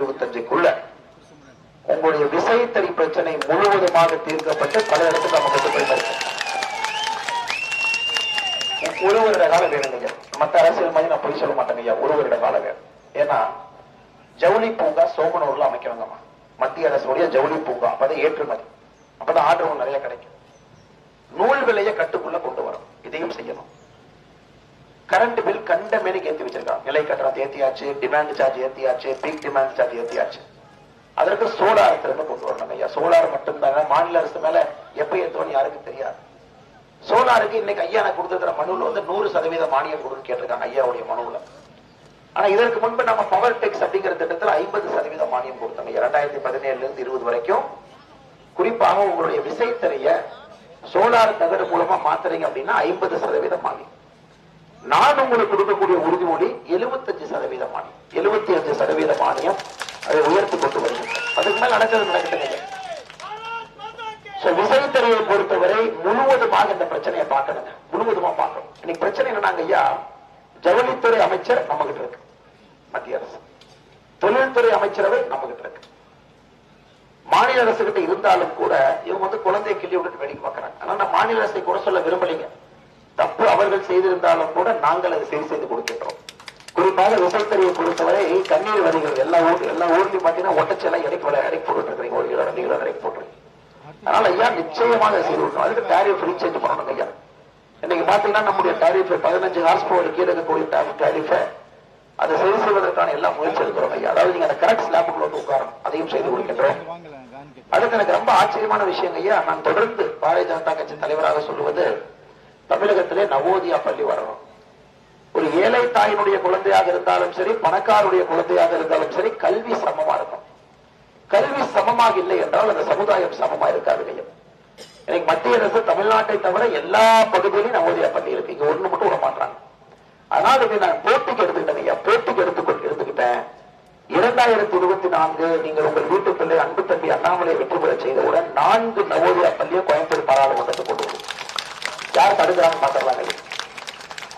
25க்குள்ள உங்களுடைய விசைத்தறி பிரச்சனை முழுவதுமாக தீர்க்கப்பட்டு பல இடத்துக்கு நம்ம கொண்டு போயிருக்கோம். ஒரு வருட காலம் வேணுங்க. மற்ற அரசியல் மாதிரி நான் போய் சொல்ல மாட்டேங்க. ஒரு வருட காலம் வேணும். ஏன்னா ஜவுளி பூங்கா சோமனூர்ல அமைக்கணுங்கம்மா. மத்திய அரசுடைய ஜவுளி பூங்கா அப்பதான் ஏற்றுமதி, அப்பதான் ஆர்டர் நிறைய கிடைக்கும். நூல் விலையை கட்டுக்குள்ள கொண்டு வரும். இதையும் செய்யணும். கரண்ட் பில் கண்ட மேனிக்கு ஏற்றி வச்சிருக்காங்க. நிலை கட்டணத்தை ஏத்தியாச்சு, டிமாண்ட் சார்ஜ் ஏத்தியாச்சு, பீக் டிமாண்ட் சார்ஜ் ஏத்தியாச்சு. அதற்கு சோலார் திரும்ப கொண்டு வரணும் ஐயா. சோலார் மட்டும்தாங்க. மாநில அரசு மேல எப்ப ஏற்றுவோன்னு யாருக்கு தெரியாது. சோலாருக்கு இன்னைக்கு ஐயா நான் கொடுத்திருக்கிற மனுவில் 100% மானியம் கொடுன்னு கேட்டிருக்காங்க ஐயாவுடைய மனுவில். ஆனா இதற்கு முன்பு நம்ம பவர் டெக்ஸ் அப்படிங்கிற திட்டத்தில் 50% மானியம் கொடுத்தோம். 2017 இருந்து 20 வரைக்கும். குறிப்பாக உங்களுடைய விசைத்தறிய சோலார் தகடு மூலமா மாத்துறீங்க அப்படின்னா 50% மானியம். நான் உங்களுக்கு கொடுக்கக்கூடிய உறுதிமொழி 75% மானியம். 75% மானியம் அதை உயர்த்தி கொண்டு வருகிறது. அதுக்கு மேல நடக்கிறது. விசைத்தறியை பொறுத்தவரை முழுவதுமாக இந்த பிரச்சனையை பார்க்கணுங்க. முழுவதுமா பார்க்கணும். இன்னைக்கு பிரச்சனை என்னன்னாங்க ஐயா, ஜவுளித்துறை அமைச்சர் நம்ம கிட்ட இருக்கு மத்திய அரசு, தொழில்துறை அமைச்சரவை நம்ம கிட்ட இருக்கு. மாநில அரசு கிட்ட இருந்தாலும் கூட இவங்க குழந்தையை கிள்ளி விட்டு வேடிக்கை பார்க்கறாங்க. ஆனா நான் மாநில அரசை கூட சொல்ல விரும்பலைங்க. தப்பு அவர்கள் செய்திருந்தாலும் கூட நாங்கள் அதை சரி செய்து கொடுக்கின்றோம். குறிப்பாக விசைத்தறியை பொறுத்தவரை கண்ணீர் வருகிறது. எல்லா ஊர்லயும் பாத்தீங்கன்னா ஒட்டச்செல்லாம் இடைக்கு போட்டு இருக்கிறீங்க. 1 கிலோ 2 கிலோ இடைக்கு போட்டுருக்கீங்க. அதனால ஐயா நிச்சயமாக செய்து கொடுக்கணும். அதுக்கு டாரிஃப் ரீசேஞ்ச் பண்ணணும் ஐயா. இன்னைக்கு பாத்தீங்கன்னா நம்முடைய டாரிஃப் 15 ஹார்ஸ் பவர் கீழே இருக்கக்கூடிய டாரிஃப் அதை சரி செய்வதற்கான எல்லா முயற்சி எடுக்கிறோம் ஐயா. அதாவது நீங்க அந்த கரெக்ட் ஸ்லாப்புக்குள்ள வந்து உட்காரணும். அதையும் செய்து கொடுக்கின்றோம். அதுக்கு எனக்கு ரொம்ப ஆச்சரியமான விஷயம் ஐயா. நான் தொடர்ந்து பாரதிய ஜனதா கட்சி தலைவராக சொல்லுவது, தமிழகத்திலே நவோதியா பள்ளி வரணும். ஒரு ஏழை தாயினுடைய குழந்தையாக இருந்தாலும் சரி, பணக்காருடைய குழந்தையாக இருந்தாலும் சரி, கல்வி சமமா இருக்கும். கல்வி சமமாக இல்லை என்றால் அந்த சமுதாயம் சமமா இருக்காது. எனக்கு மத்திய அரசு தமிழ்நாட்டை தவிர எல்லா பகுதியிலும் நவோதியா பள்ளி இருக்கு. இங்க ஒண்ணு மட்டும் விட மாட்டாங்க. அதனால இதை நான் போட்டிக்கு எடுத்துக்கிட்டேன். போட்டிக்கு எடுத்துக்கிட்டேன். 2024 நீங்கள் உங்கள் வீட்டு பிள்ளை அன்பு தம்பி அண்ணாமலை வெற்றி பெற செய்தவுடன் 4 நவோதியா பள்ளியை கோயம்புத்தூர் பாராளுமன்றத்துக்கு கொண்டு வரும். யார் தடுக்கிறாங்க பாத்திரலாங்க.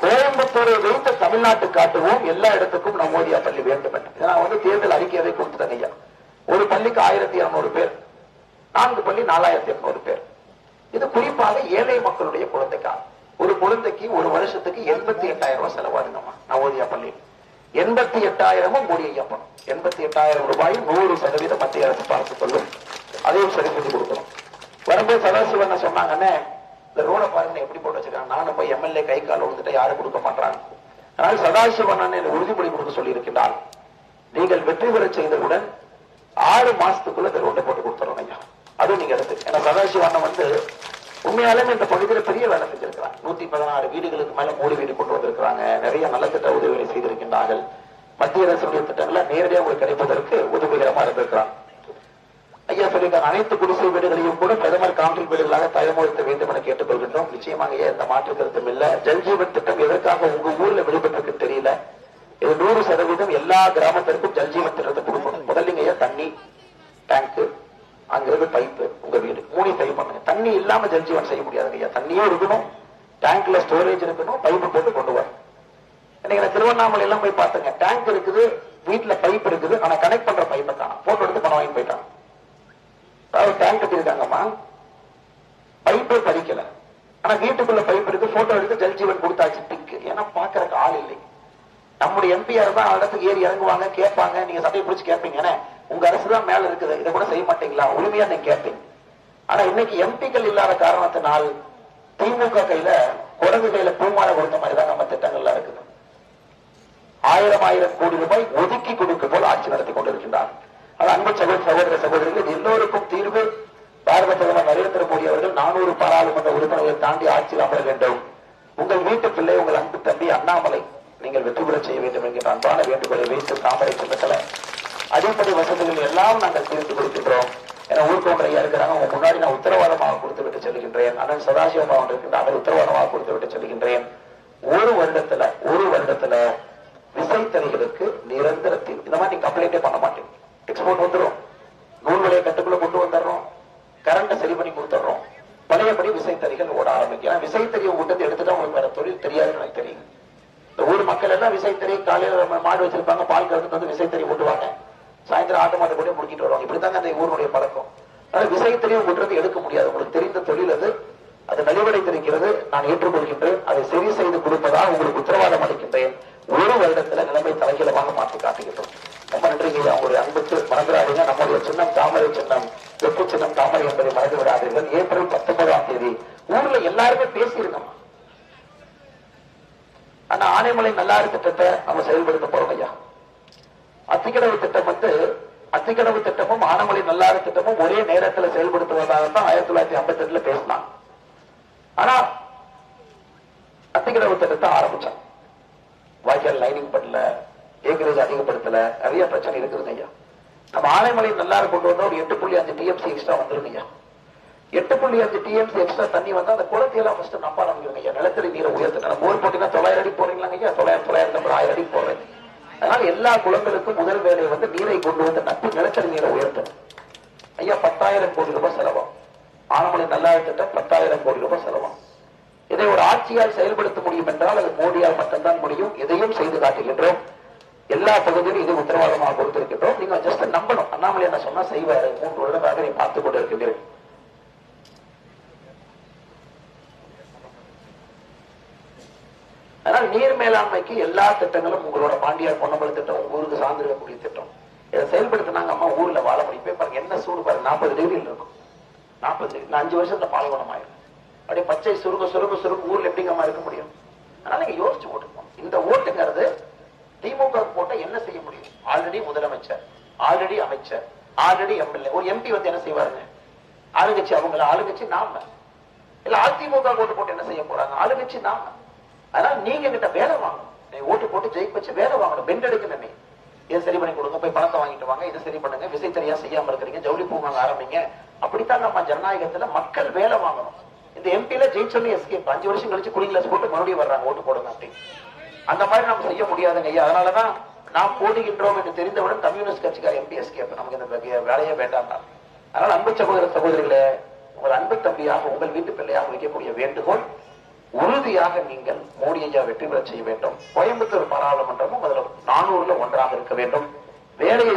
கோயம்புத்தூரை வைத்து தமிழ்நாட்டு காட்டுவோம். எல்லா இடத்துக்கும் நவோதியா பள்ளி வேண்டும் என்று நான் தேர்தல் அறிக்கையை கொடுத்துட்டேன் ஐயா. ஒரு பள்ளிக்கு 1200 பேர், 4 பள்ளி 4800 பேர். இது குறிப்பாக ஏழை மக்களுடைய குழந்தைக்காக. ஒரு குழந்தைக்கு ஒரு வருஷத்துக்கு 88,000 ரூபாய் செலவாகுங்கம்மா நவோதியா பள்ளி. 88,000 மோடி ஐயா பணம். 88,000 ரூபாய் 100% மத்திய அரசு பார்த்துக் கொள்ளும். அதையும் சரி செஞ்சு கொடுக்கணும். வரும்போது சதாசிவன் சொன்னாங்கன்னு இந்த ரோட பாருங்க எப்படி போட்டு வச்சிருக்காங்க. நானும் போய் எம்எல்ஏ கை கால விழுந்துட்டு யாரும் கொடுக்க மாட்டாங்க. அதனால சதாசிவன் உறுதிமொழி கொடுக்க சொல்லி இருக்கின்றார். நீங்கள் வெற்றி பெற செய்தவுடன் 6 மாசத்துக்குள்ள இந்த ரோட்டை போட்டு கொடுத்துறோம் ஐயா. அதுவும் நீங்க எடுத்து. ஏன்னா சதாசிவன் உண்மையாலுமே இந்த பகுதியில் பெரிய வேலை செஞ்சிருக்கிறாங்க. 116 வீடுகளுக்கு மேல 3 வீடு கொண்டு வந்திருக்கிறாங்க. நிறைய நலத்திட்ட உதவிகளை செய்திருக்கின்றார்கள். மத்திய அரசுடைய திட்டங்களை நேரடியாக உங்களுக்கு கிடைப்பதற்கு உதவிகரமா இருந்திருக்கிறாங்க. ஐயா சொல்லியிருக்காங்க, அனைத்து குடிசை வீடுகளையும் கூட பிரதமர் கான்கிரீட் வீடுகளாக தயமுறுத்த வேண்டும் என கேட்டுக்கொள்கின்றோம். நிச்சயமாக எந்த மாற்று கருத்தும் இல்ல. ஜல்ஜீவன் திட்டம் எதற்காக உங்க ஊர்ல வெளிப்பட்டிருக்கு தெரியல. இது 100% எல்லா கிராமத்திற்கும் ஜல்ஜீவன் திட்டத்தை கொடுக்கணும். முதல்ல தண்ணி டேங்க், அங்கிருந்து பைப்பு, உங்க வீடு 3 சரி பண்ணுங்க. தண்ணி இல்லாம ஜல்ஜீவன் செய்ய முடியாது ஐயா. தண்ணியும் இருக்கணும், டேங்க்ல ஸ்டோரேஜ் இருக்கணும், பைப்பு போட்டு கொண்டு வரும். இன்னைக்கு திருவண்ணாமலை எல்லாம் போய் பார்த்தங்க. டேங்க் இருக்குது, வீட்டுல பைப் இருக்குது, ஆனா கனெக்ட் பண்ற பைப்பை தான் போட்டோ எடுத்து பணம் வாங்கி போயிட்டாங்க. அதாவது டேங்க் கட்டிருக்காங்கம்மா, பைப்பே பதிக்கல, ஆனா வீட்டுக்குள்ள பைப் இருக்கு, போட்டோ எடுத்து ஜல்ஜீவன் கொடுத்தாச்சு டிக்கு. ஏன்னா பாக்குறதுக்கு ஆள் இல்லை. நம்முடைய எம்பிஆர் தான் இடத்துக்கு ஏறி இறங்குவாங்க, கேட்பாங்க. நீங்க சட்டையை பிடிச்சு கேட்பீங்க, உங்க அரசு தான் மேல இருக்குது, இதை கூட செய்ய மாட்டீங்களா, உரிமையா நீங்க கேட்பீங்க. ஆனா இன்னைக்கு எம்பிக்கள் இல்லாத காரணத்தினால் திமுக கையில குரங்கு கையில பூமாலை கொடுத்த மாதிரி தான் நம்ம திட்டங்கள்லாம் இருக்குது. 1000 கோடி ரூபாய் ஒதுக்கி கொடுக்க போல ஆட்சி நடத்தி கொண்டிருக்கின்றார். அது அன்பு சகோதர சகோதரிகள், எல்லோருக்கும் தீர்வு பாரத பிரதமர் நரேந்திர மோடி அவர்கள் 400 பாராளுமன்ற உறுப்பினர்களை தாண்டி ஆட்சியில் அமர வேண்டும். உங்கள் வீட்டு பிள்ளை, உங்கள் அன்பு தம்பி அண்ணாமலை நீங்கள் வெற்றி பெற செய்ய வேண்டும் என்கிற அன்பான வேண்டுகோளை வைத்து தாமரை சின்னத்துல அடிப்படை வசதிகள் எல்லாம் நாங்கள் தீர்த்து கொடுக்கின்றோம். ஏன்னா ஊர்கோன்ற ஐயா இருக்கிறாங்க, உங்க முன்னாடி நான் உத்தரவாதமாக கொடுத்து விட்டு செல்கின்றேன். அண்ணன் சதாசிவம் அவன் இருக்கின்றார்கள், உத்தரவாதமாக கொடுத்து விட்டு செல்கின்றேன். ஒரு வருடத்துல விசைத்தறிகளுக்கு நிரந்தர தீர்வு. இந்த மாதிரி நீங்க கம்ப்ளைண்டே பண்ண மாட்டீங்க. எக்ஸ்போர்ட் வந்துடும், நூல் விலையை கட்டுக்குள்ள கொண்டு வந்துடுறோம், கரண்ட சரி பண்ணி கொடுத்துடுறோம், பழையபடி விசைத்தறிகள் ஓட ஆரம்பிக்கும். ஏன்னா விசைத்தறி உங்கள்கிட்ட எடுத்துட்டா உங்களுக்கு வேற தொழில் தெரியாதுன்னு எனக்கு தெரியும். இந்த ஊர் மக்கள் எல்லாம் விசைத்தறி, காலையில மாடு வச்சிருப்பாங்க, பால் கறந்து வந்து விசைத்தறி ஓட்டுவாங்க. சாயந்தரம் ஆட்டு மாட்டை கூட முடிக்கிட்டு வருவாங்க. இப்படித்தாங்க அந்த ஊருடைய பழக்கம். அதனால விஷயத்திலேயே உங்கள்கிட்ட எடுக்க முடியாது. உங்களுக்கு தெரிந்த தொழில் அது நலிவடைந்திருக்கிறது. நான் ஏற்றுக்கொள்கின்றேன். அதை சரி செய்து கொடுப்பதாக உங்களுக்கு உத்தரவாதம் அளிக்கின்றேன். ஒரு வருடத்துல நிலைமை தலைகீழமாக மாற்றி காட்டுகின்றோம். ரொம்ப நன்றிங்க. அவங்களுடைய அன்புக்கு மறந்துடாதீங்க. நம்முடைய சின்னம் தாமரை சின்னம், வெப்பு சின்னம் தாமரை என்பதை மறந்து விடாதீர்கள். ஏப்ரல் 19ஆம் தேதி ஊர்ல எல்லாருமே பேசியிருந்தோம். ஆனா ஆனைமலை நல்லாறு திட்டத்தை நம்ம செயல்படுத்த போறோம் ஐயா. அத்திக்கடவு திட்டம் அத்திக்கடவு திட்டமும் ஆனைமலை நல்லாறு திட்டமும் ஒரே நேரத்தில் செயல்படுத்துவதாக தான் 1958 பேசினாங்க. ஆனா அத்திக்கடவு திட்டத்தை ஆரம்பிச்சாங்க. வாய்க்கால் லைனிங் பண்ணல, ஏக்கரேஜ் அதிகப்படுத்தல, நிறைய பிரச்சனை இருக்குது ஐயா. நம்ம ஆனைமலை நல்லாறு கொண்டு வந்தா ஒரு 8.5 டிஎம்சி எக்ஸ்ட்ரா வந்துருங்க ஐயா. 8.5 டிஎம்சி எக்ஸ்ட்ரா தண்ணி வந்து அந்த குளத்தையெல்லாம் ஃபர்ஸ்ட் நம்ப ஆரம்பிக்கிறோம் ஐயா. நிலத்தடி நீரை உயர்த்தினா போர் போட்டீங்கன்னா 900 அடி போறீங்களாங்க ஐயா. 900 அப்புறம் 1000 அடி போடுறேன். அதனால எல்லா குளங்களுக்கும் முதல் வேலை வந்து நீரை கொண்டு வந்து நட்டு நிலத்தடி நீரை உயர்த்தணும் ஐயா. 10,000 கோடி ரூபாய் செலவாகும். ஆனைமலை நல்லாறு திட்டம் 10,000 கோடி ரூபாய் செலவாகும். இதை ஒரு ஆட்சியால் செயல்படுத்த முடியும் என்றால் அது மோடியால் மட்டும்தான் முடியும். இதையும் செய்து காட்டுகின்றோம். எல்லா பகுதியிலும் இது உத்தரவாதமாக கொடுத்திருக்கின்றோம். நீங்க ஜஸ்ட் நம்பணும். அண்ணாமலை என்ன சொன்னா செய்வாரு. 3 வருடமாக நீ பார்த்துக் கொண்டு இருக்கின்றீர்கள். அதனால் நீர் மேலாண்மைக்கு எல்லா திட்டங்களும் உங்களோட பாண்டியார் பொன்னம்பல திட்டம் ஊருக்கு சார்ந்திருக்கக்கூடிய திட்டம். இதை செயல்படுத்தினாங்க அம்மா ஊர்ல வாழ முடியும். பாருங்க என்ன சூடு பாருங்க. 40 டிகிரியில் இருக்கும். 40 டிகிரி 5 வருஷத்துல பாலைவனம் ஆயிடும். அப்படியே பச்சை சுருங்க சுருங்க சுருங்க ஊர்ல எப்படிங்க அம்மா இருக்க முடியும்? அதனால நீங்க யோசிச்சு ஓட்டுக்கணும். இந்த ஓட்டுங்கிறது திமுக போட்ட என்ன செய்ய முடியும்? ஆல்ரெடி முதலமைச்சர், ஆல்ரெடி அமைச்சர், ஆல்ரெடி எம்எல்ஏ. ஒரு எம்பி வந்து என்ன செய்வாருங்க? ஆளுங்கட்சி அவங்கள, ஆளுங்கட்சி நாம. இல்ல அதிமுக ஓட்டு போட்டு என்ன செய்ய போறாங்க? ஆளுங்கட்சி நாம. அதனால நீங்க கிட்ட வேலை வாங்கணும். நீங்க ஓட்டு போட்டு ஜெயிக்க வச்சு வேலை வாங்கணும். பெண்ட் எடுக்கணும். இதை சரி பண்ணி கொடுங்க, போய் பணத்தை வாங்கிட்டு வாங்க, இதை சரி பண்ணுங்க, விசைத்தறியா செய்யாம இருக்கிறீங்க, ஜவுளி பூங்க ஆரம்பிங்க. அப்படித்தான் நம்ம ஜனநாயகத்துல மக்கள் வேலை வாங்கணும். இந்த எம்பியில ஜெயிச்சோன்னு எஸ்கேப் 5 வருஷம் கழிச்சு குடிங் கிளாஸ் போட்டு மறுபடியும் வர்றாங்க ஓட்டு போடுங்க அப்படின்னு. அந்த மாதிரி நம்ம செய்ய முடியாதுங்க ஐயா. அதனாலதான் நாம் போடுகின்றோம் என்று தெரிந்தவுடன் கம்யூனிஸ்ட் கட்சிக்கார எம்பி எஸ்கேப். நமக்கு இந்த வேலையே வேண்டாம். அதனால அன்பு சகோதர சகோதரிகளே, உங்கள் அன்பு தம்பியாக உங்கள் வீட்டு பிள்ளையாக வைக்கக்கூடிய வேண்டுகோள், உறுதியாக நீங்கள் மோடி ஐயா வெற்றி பெற செய்ய வேண்டும். கோயம்புத்தூர் பாராளுமன்றமும் அதுல 400ல் 1 இருக்க வேண்டும். வேலையை